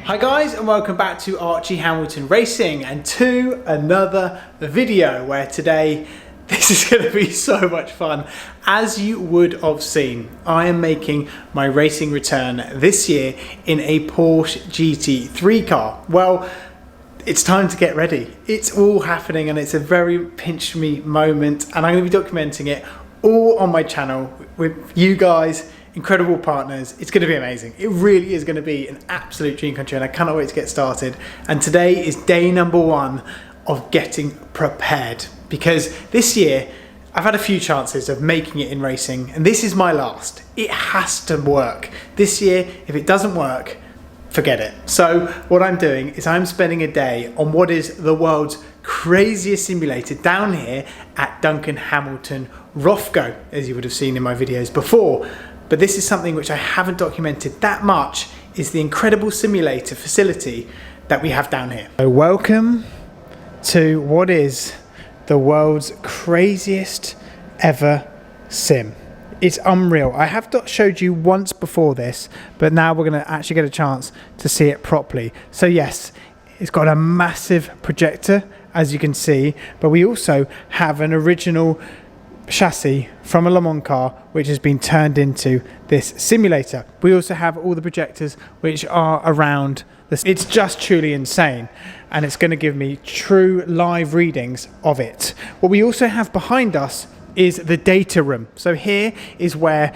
Hi guys, and welcome back to Archie Hamilton Racing and to another video where today this is going to be so much fun. As you would have seen, I am making my racing return this year in a Porsche GT3 car. Well, it's time to get ready. It's all happening and it's a very pinch me moment, and I'm going to be documenting it all on my channel with you guys. Incredible partners. It's going to be amazing. It really is going to be an absolute dream come true, and I cannot wait to get started. And today is day number one of getting prepared, because this year I've had a few chances of making it in racing and this is my last. It has to work. This year, if it doesn't work, forget it. So what I'm doing is I'm spending a day on what is the world's craziest simulator down here at Duncan Hamilton Rothgo, as you would have seen in my videos before. But this is something which I haven't documented that much, is the incredible simulator facility that we have down here. So welcome to what is the world's craziest ever sim. It's unreal. I have showed you once before this, but now we're going to actually get a chance to see it properly. So yes, it's got a massive projector, as you can see, but we also have an original chassis from a Le Mans car which has been turned into this simulator. We also have all the projectors which are around this. It's just truly insane, and it's going to give me true live readings of it. What we also have behind us is the data room. So here is where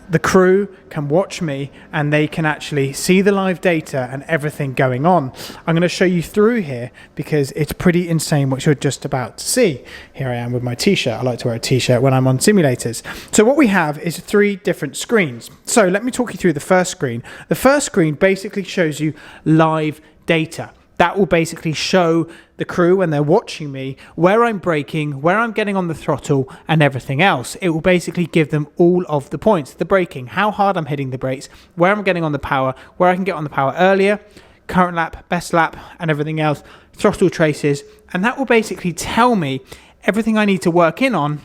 the crew can watch me and they can actually see the live data and everything going on. I'm going to show you through here because it's pretty insane what you're just about to see. Here I am with my t-shirt. I like to wear a t-shirt when I'm on simulators. So what we have is 3 different screens. So let me talk you through the first screen. The first screen basically shows you live data. That will basically show the crew when they're watching me where I'm braking, where I'm getting on the throttle and everything else. It will basically give them all of the points, the braking, how hard I'm hitting the brakes, where I'm getting on the power, where I can get on the power earlier, current lap, best lap and everything else, throttle traces. And that will basically tell me everything I need to work in on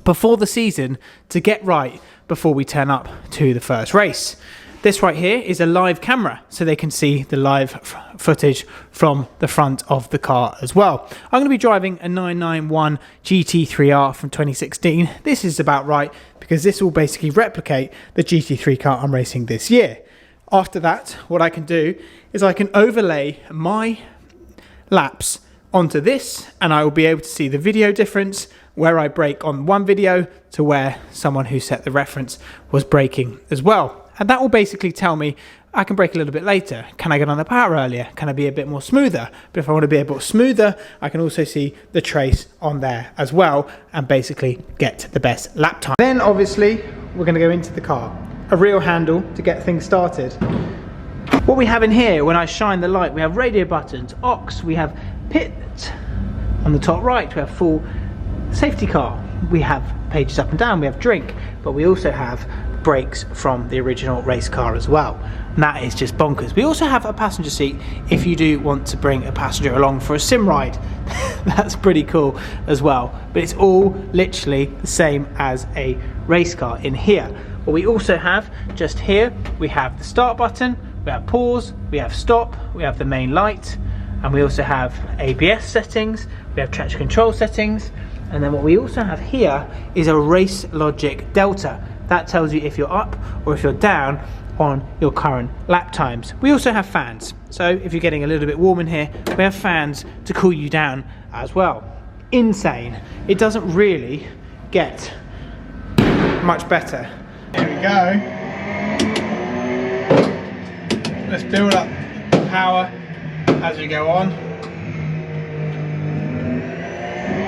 before the season to get right before we turn up to the first race. This right here is a live camera, so they can see the live footage from the front of the car as well. I'm going to be driving a 991 GT3R from 2016. This is about right because this will basically replicate the GT3 car I'm racing this year. After that, what I can do is I can overlay my laps onto this, and I will be able to see the video difference, where I brake on one video to where someone who set the reference was braking as well. And that will basically tell me I can brake a little bit later. Can I get on the power earlier? Can I be a bit more smoother? But if I want to be a bit smoother, I can also see the trace on there as well and basically get the best lap time. Then obviously we're going to go into the car. A real handle to get things started. What we have in here, when I shine the light, we have radio buttons, aux, we have pit on the top right, we have full safety car, we have pages up and down, we have drink, but we also have brakes from the original race car as well. And that is just bonkers. We also have a passenger seat if you do want to bring a passenger along for a sim ride. That's pretty cool as well. But it's all literally the same as a race car in here. What we also have just here, we have the start button, we have pause, we have stop, we have the main light, and we also have ABS settings, we have traction control settings, and then what we also have here is a Race Logic Delta. That tells you if you're up or if you're down on your current lap times. We also have fans, so if you're getting a little bit warm in here, we have fans to cool you down as well. Insane. It doesn't really get much better. Here we go. Let's build up power as we go on.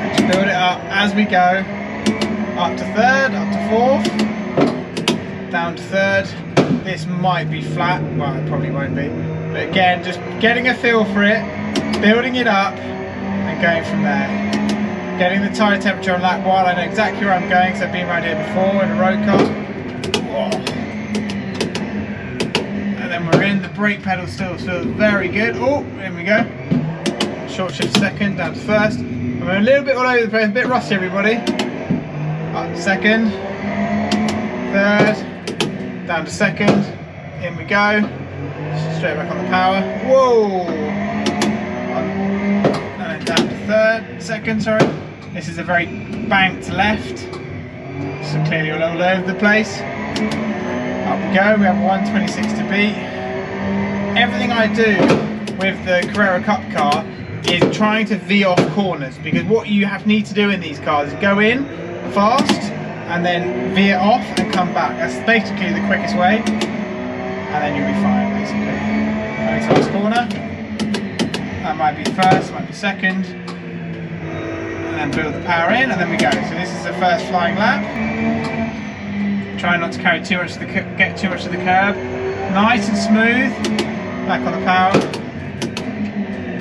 Let's build it up as we go. Up to third, up to fourth, down to third. This might be flat, well it probably won't be. But again, just getting a feel for it, building it up and going from there. Getting the tyre temperature on lap 1, I know exactly where I'm going because I've been around here before in a road car. Whoa. And then we're in, the brake pedal still feels very good. Oh, here we go. Short shift second, down to first. I'm a little bit all over the place, a bit rusty everybody. Up to second, third, down to second, in we go. Straight back on the power. Whoa! And then down to second, sorry. This is a very banked left. So clearly all over the place. Up we go, we have 126 to beat. Everything I do with the Carrera Cup car is trying to V off corners, because what you need to do in these cars is go in fast and then veer off and come back. That's basically the quickest way, and then you'll be fine basically. Going to last corner. That might be first, might be second. And then build the power in, and then we go. So this is the first flying lap. Try not to carry too much of the get too much of the curb. Nice and smooth. Back on the power.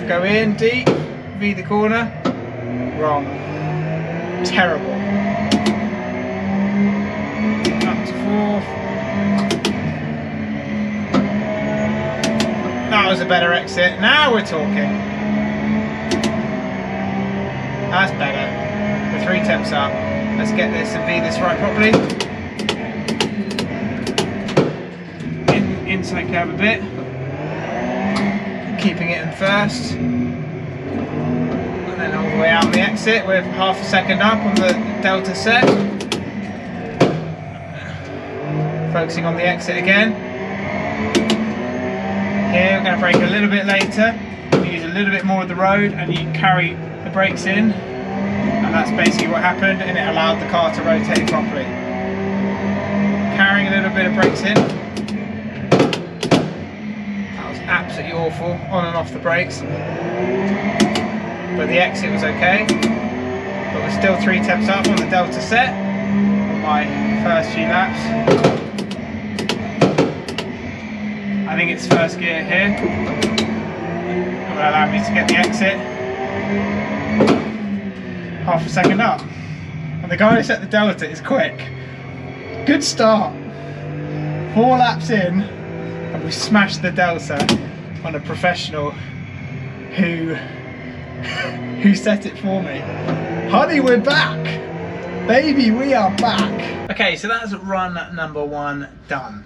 Go in deep. V the corner. Wrong. Terrible. Up to fourth. That was a better exit. Now we're talking. That's better. We're 3 temps up. Let's get this and V this right properly. Inside curve a bit. Keeping it in first. And then all the way out the exit with half a second up on the delta set. Focusing on the exit again. Here we're going to brake a little bit later. Use a little bit more of the road, and you carry the brakes in, and that's basically what happened, and it allowed the car to rotate properly. Carrying a little bit of brakes in. That was absolutely awful, on and off the brakes. But the exit was okay. But we're still 3 temps up on the delta set on my first few laps. I think it's first gear here. It will allow me to get the exit. Half a second up. And the guy who set the delta is quick. Good start. 4 laps in, and we smashed the delta on a professional who set it for me. Honey, we're back. Baby, we are back. Okay, so that's run number 1 done.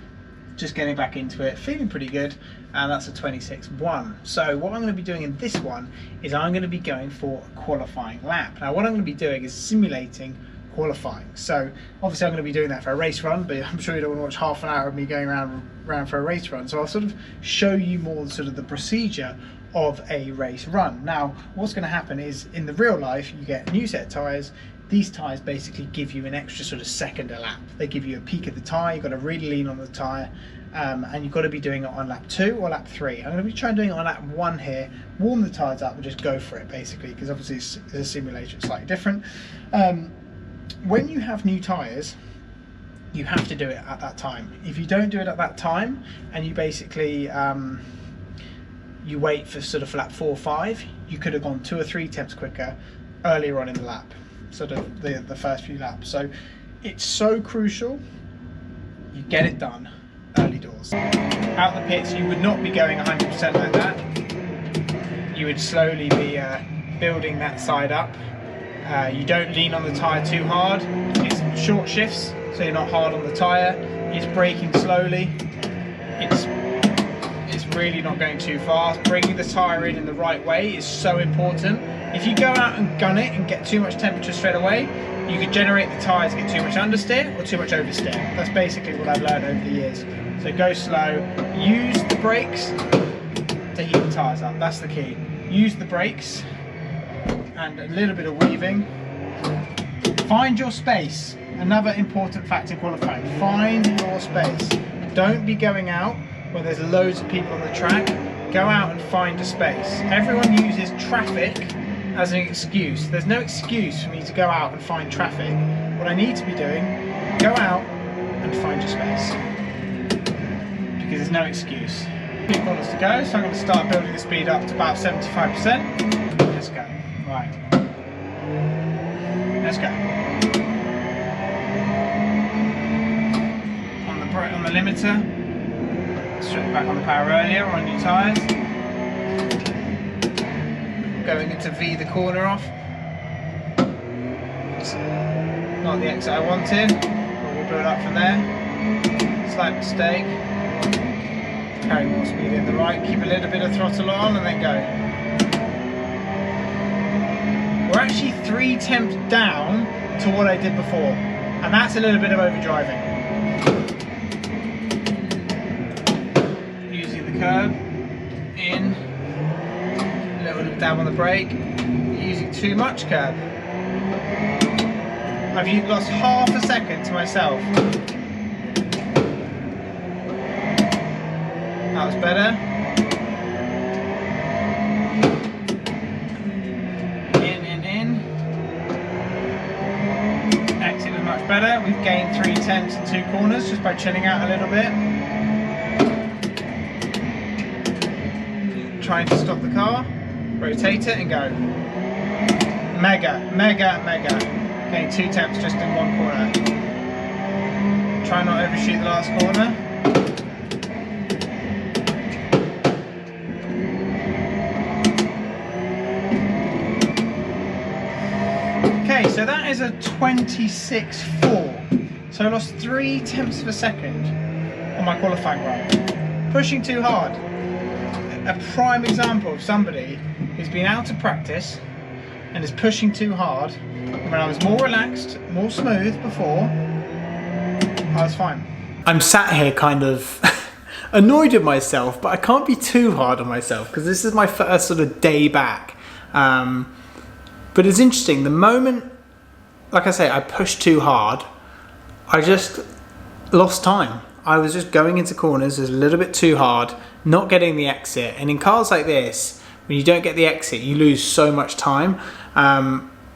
Just getting back into it, feeling pretty good, and that's a 26.1. So what I'm going to be doing in this one is I'm going to be going for a qualifying lap. Now what I'm going to be doing is simulating qualifying. So obviously I'm going to be doing that for a race run, but I'm sure you don't want to watch half an hour of me going around for a race run. So I'll sort of show you more sort of the procedure of a race run. Now what's going to happen is, in the real life, you get a new set of tyres. These tyres basically give you an extra sort of second a lap. They give you a peak of the tyre. You've got to really lean on the tyre, and you've got to be doing it on lap 2 or lap 3. I'm going to be trying doing it on lap 1 here, warm the tyres up and just go for it basically, because obviously it's a simulation, it's slightly different. When you have new tyres, you have to do it at that time. If you don't do it at that time, and you basically you wait for sort of lap 4 or 5, you could have gone 2 or 3 temps quicker earlier on in the lap, sort of the first few laps. So it's so crucial you get it done early doors. Out the pits, you would not be going 100% like that. You would slowly be building that side up. You don't lean on the tyre too hard. It's short shifts, so you're not hard on the tyre. It's braking slowly. It's really not going too fast. Bringing the tyre in the right way is so important. If you go out and gun it and get too much temperature straight away, you could generate the tyres, get too much understeer or too much oversteer. That's basically what I've learned over the years. So go slow, use the brakes to heat the tyres up. That's the key. Use the brakes and a little bit of weaving. Find your space. Another important factor in qualifying. Find your space. Don't be going out where there's loads of people on the track. Go out and find a space. Everyone uses traffic as an excuse. There's no excuse for me to go out and find traffic. What I need to be doing, go out and find your space. Because there's no excuse. 2 corners to go, so I'm going to start building the speed up to about 75%. Let's go. Right. Let's go. On the limiter, straight back on the power earlier on new tyres. Going into V the corner off. It's not the exit I wanted, but we'll build up from there. Slight mistake. Carry more speed in the right, keep a little bit of throttle on and then go. We're actually 3 temps down to what I did before, and that's a little bit of overdriving. Using the curb, in, a little dab on the brake, using too much curb. I've lost half a second to myself. That was better. In. Exit was much better. We've gained 3 tenths and 2 corners just by chilling out a little bit. Trying to stop the car, rotate it and go. Mega. Gain 2 temps just in 1 corner. Try not to overshoot the last corner. Okay, so that is a 26.4. So I lost 3 tenths of a second on my qualifying run. Pushing too hard. A prime example of somebody who's been out of practice and is pushing too hard. When I was more relaxed, more smooth before, I was fine. I'm sat here kind of annoyed at myself, but I can't be too hard on myself because this is my first sort of day back. But it's interesting, the moment, like I say, I pushed too hard, I just lost time. I was just going into corners a little bit too hard, not getting the exit. And in cars like this, when you don't get the exit, you lose so much time.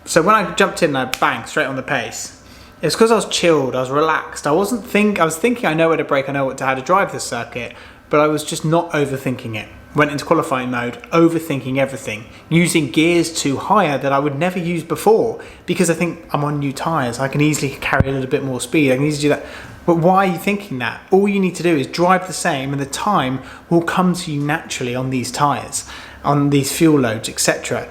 So when I jumped in, I bang, straight on the pace. It's because I was chilled, I was relaxed. I was thinking I know where to brake, I know how to drive this circuit, but I was just not overthinking it. Went into qualifying mode, overthinking everything, using gears too higher that I would never use before because I think I'm on new tyres. I can easily carry a little bit more speed. I can easily do that. But why are you thinking that? All you need to do is drive the same and the time will come to you naturally on these tyres, on these fuel loads, etc.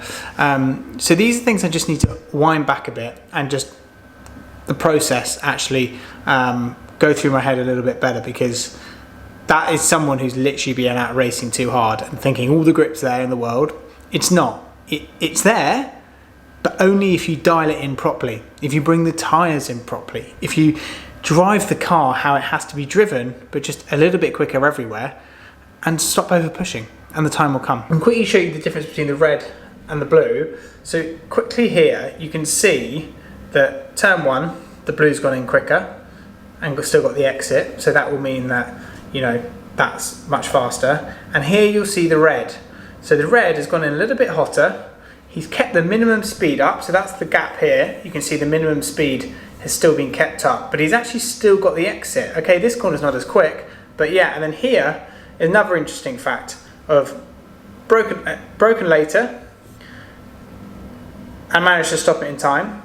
So these are things I just need to wind back a bit and just the process actually go through my head a little bit better, because that is someone who's literally been out racing too hard and thinking all the grip's there in the world. It's not. It's there, but only if you dial it in properly, if you bring the tyres in properly, if you drive the car how it has to be driven, but just a little bit quicker everywhere, and stop over pushing, and the time will come. I'm quickly show you the difference between the red and the blue. So quickly here, you can see that turn 1, the blue's gone in quicker, and we've still got the exit, so that will mean that, you know, that's much faster. And here you'll see the red. So the red has gone in a little bit hotter. He's kept the minimum speed up, so that's the gap here. You can see the minimum speed has still been kept up, but he's actually still got the exit. Okay, this corner's not as quick, but yeah, and then here, another interesting fact of broken later, and managed to stop it in time,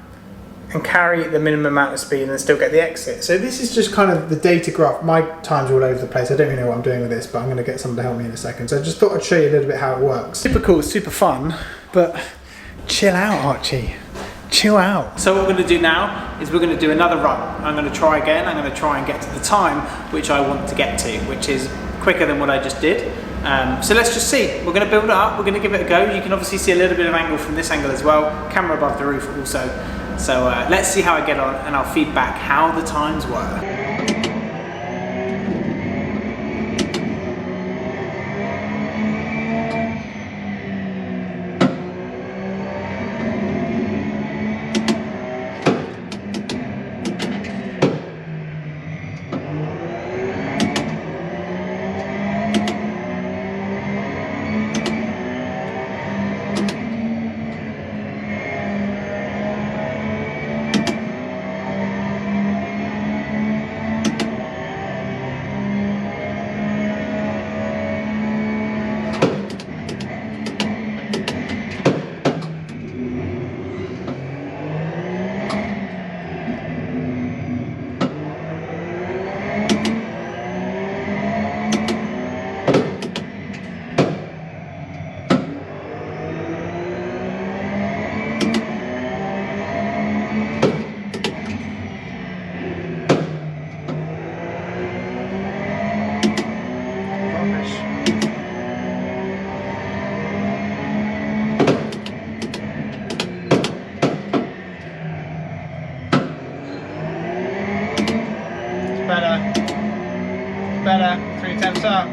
and carry the minimum amount of speed and then still get the exit. So this is just kind of the data graph. My times are all over the place. I don't really know what I'm doing with this, but I'm going to get someone to help me in a second. So I just thought I'd show you a little bit how it works. Super cool, super fun, but chill out, Archie. Chill out. So what we're going to do now is we're going to do another run. I'm going to try again. I'm going to try and get to the time which I want to get to, which is quicker than what I just did. So let's just see. We're going to build it up. We're going to give it a go. You can obviously see a little bit of angle from this angle as well. Camera above the roof also. So let's see how I get on, and I'll feed back how the times were. Better. 3 attempts up.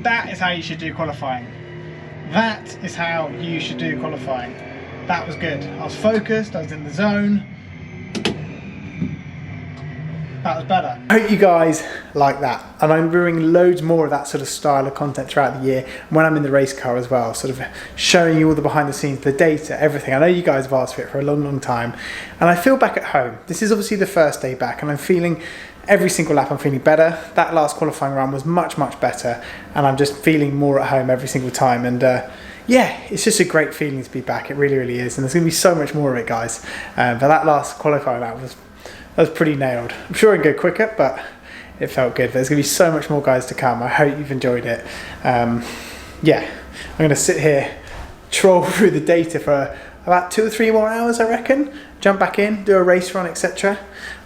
That is how you should do qualifying. That is how you should do qualifying. That was good. I was focused, I was in the zone. That was better. I hope you guys like that. And I'm bringing loads more of that sort of style of content throughout the year when I'm in the race car as well, sort of showing you all the behind the scenes, the data, everything. I know you guys have asked for it for a long, long time. And I feel back at home. This is obviously the first day back and I'm feeling every single lap I'm feeling better. That last qualifying run was much, much better. And I'm just feeling more at home every single time. And yeah, it's just a great feeling to be back. It really, really is. And there's going to be so much more of it, guys. But that last qualifying lap was pretty nailed. I'm sure it can go quicker, but it felt good. There's going to be so much more, guys, to come. I hope you've enjoyed it. Yeah, I'm going to sit here, troll through the data for about 2 or 3 more hours, I reckon. Jump back in, do a race run, etc.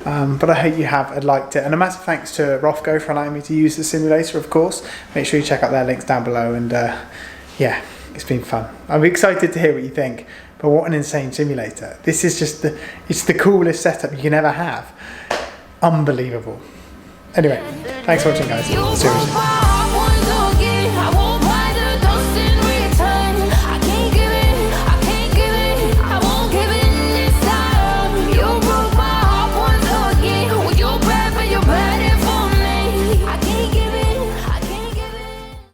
But I hope you have liked it. And a massive thanks to Rothgo for allowing me to use the simulator, of course. Make sure you check out their links down below. And yeah, it's been fun. I'm excited to hear what you think. But what an insane simulator. This is just it's the coolest setup you can ever have. Unbelievable. Anyway, thanks for watching, guys. Seriously.